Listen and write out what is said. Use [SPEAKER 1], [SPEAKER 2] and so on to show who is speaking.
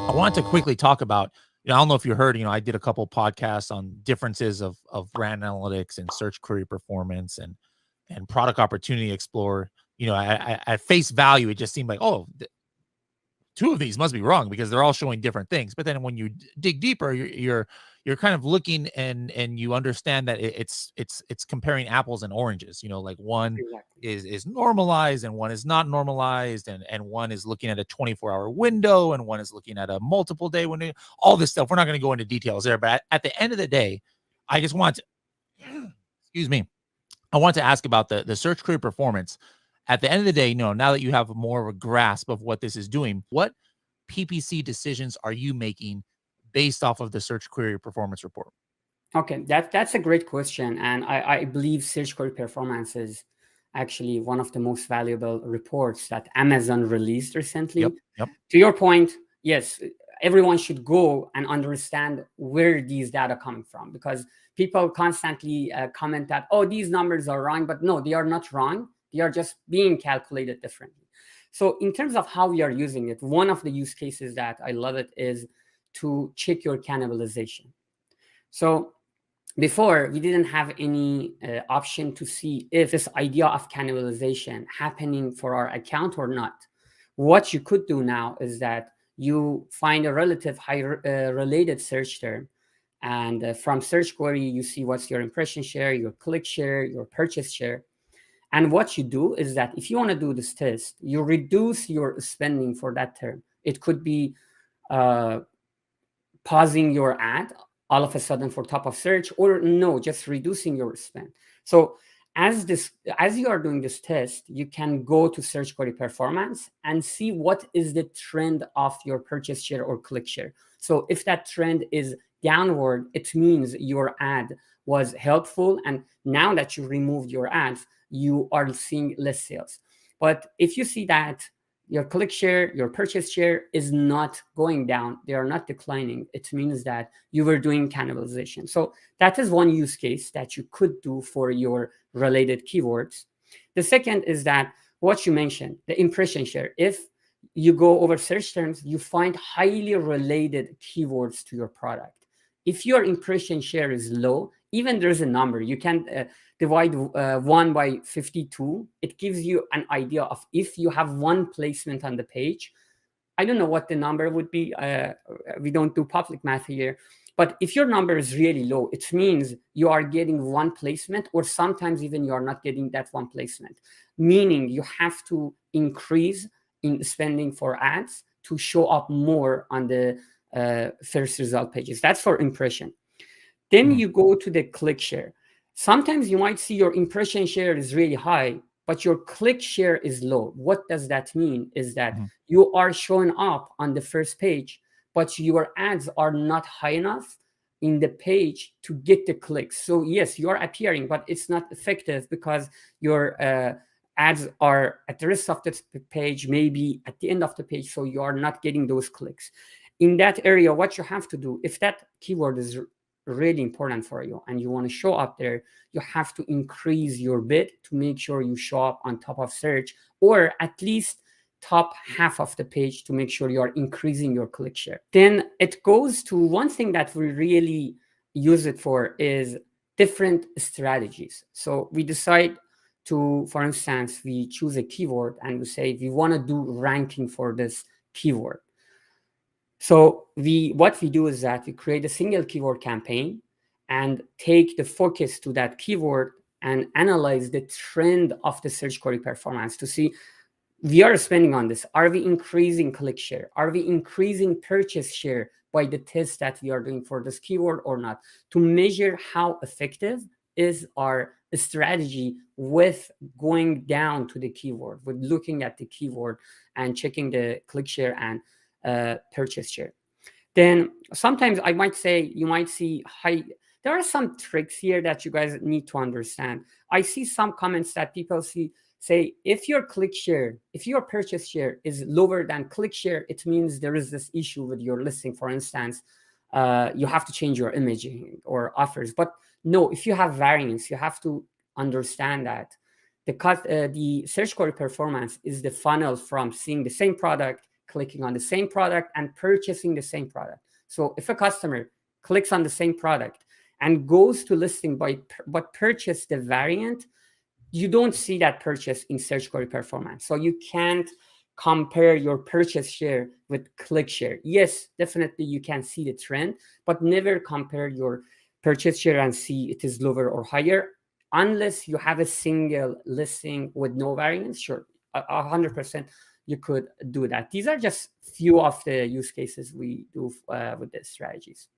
[SPEAKER 1] I want to quickly talk about, I don't know if you heard, I did a couple podcasts on differences of brand analytics and search query performance and product opportunity explorer. At face value, it just seemed like, oh, two of these must be wrong because they're all showing different things. But then when you dig deeper, you're kind of looking and you understand that it's comparing apples and oranges. Like one
[SPEAKER 2] Exactly.
[SPEAKER 1] is normalized and one is not normalized, and one is looking at a 24-hour window and one is looking at a multiple day window. All this stuff. We're not going to go into details there, but at the end of the day, I just want to excuse me. I want to ask about the search query performance. At the end of the day, now that you have more of a grasp of what this is doing, what PPC decisions are you making based off of the search query performance report?
[SPEAKER 2] Okay, that's a great question. And I believe search query performance is actually one of the most valuable reports that Amazon released recently.
[SPEAKER 1] Yep.
[SPEAKER 2] To your point, yes, everyone should go and understand where these data coming from, because people constantly comment that, oh, these numbers are wrong, but no, they are not wrong. They are just being calculated differently. So in terms of how we are using it, one of the use cases that I love it is to check your cannibalization. So before, we didn't have any option to see if this idea of cannibalization happening for our account or not. What you could do now is that you find a relative high related search term, and from search query, you see what's your impression share, your click share, your purchase share. And what you do is that if you want to do this test, you reduce your spending for that term. It could be uh, pausing your ad all of a sudden for top of search, or no, just reducing your spend. So as you are doing this test, you can go to search query performance and see what is the trend of your purchase share or click share. So if that trend is downward, it means your ad was helpful, and now that you removed your ads, you are seeing less sales. But if you see that your click share, your purchase share is not going down, they are not declining, it means that you were doing cannibalization. So that is one use case that you could do for your related keywords. The second is that what you mentioned, the impression share. If you go over search terms, you find highly related keywords to your product. If your impression share is low, even there's a number, you can divide 1 by 52. It gives you an idea of if you have one placement on the page. I don't know what the number would be. We don't do public math here. But if your number is really low, it means you are getting one placement, or sometimes even you are not getting that one placement, meaning you have to increase in spending for ads to show up more on the first result pages. That's for impression. Then you go to the click share. Sometimes you might see your impression share is really high, but your click share is low. What does that mean? Is that you are showing up on the first page, but your ads are not high enough in the page to get the clicks. So yes, you are appearing, but it's not effective because your ads are at the rest of the page, maybe at the end of the page, so you are not getting those clicks. In that area, what you have to do, if that keyword is really important for you and you want to show up there, you have to increase your bid to make sure you show up on top of search, or at least top half of the page to make sure you are increasing your click share. Then it goes to one thing that we really use it for is different strategies. So we decide to, for instance, we choose a keyword and we say we want to do ranking for this keyword. So what we do is that we create a single keyword campaign and take the focus to that keyword and analyze the trend of the search query performance to see, we are spending on this. Are we increasing click share? Are we increasing purchase share by the test that we are doing for this keyword or not? To measure how effective is our strategy with going down to the keyword, with looking at the keyword and checking the click share and purchase share. Then sometimes I might say you might see high. There are some tricks here that you guys need to understand. I see some comments that people say if your click share, if your purchase share is lower than click share, it means there is this issue with your listing. For instance, you have to change your imaging or offers. But no, if you have variance, you have to understand that the search query performance is the funnel from seeing the same product, clicking on the same product and purchasing the same product. So if a customer clicks on the same product and goes to listing but purchase the variant, you don't see that purchase in search query performance. So you can't compare your purchase share with click share. Yes, definitely you can see the trend, but never compare your purchase share and see it is lower or higher unless you have a single listing with no variance. Sure, 100% you could do that. These are just few of the use cases we do with the strategies.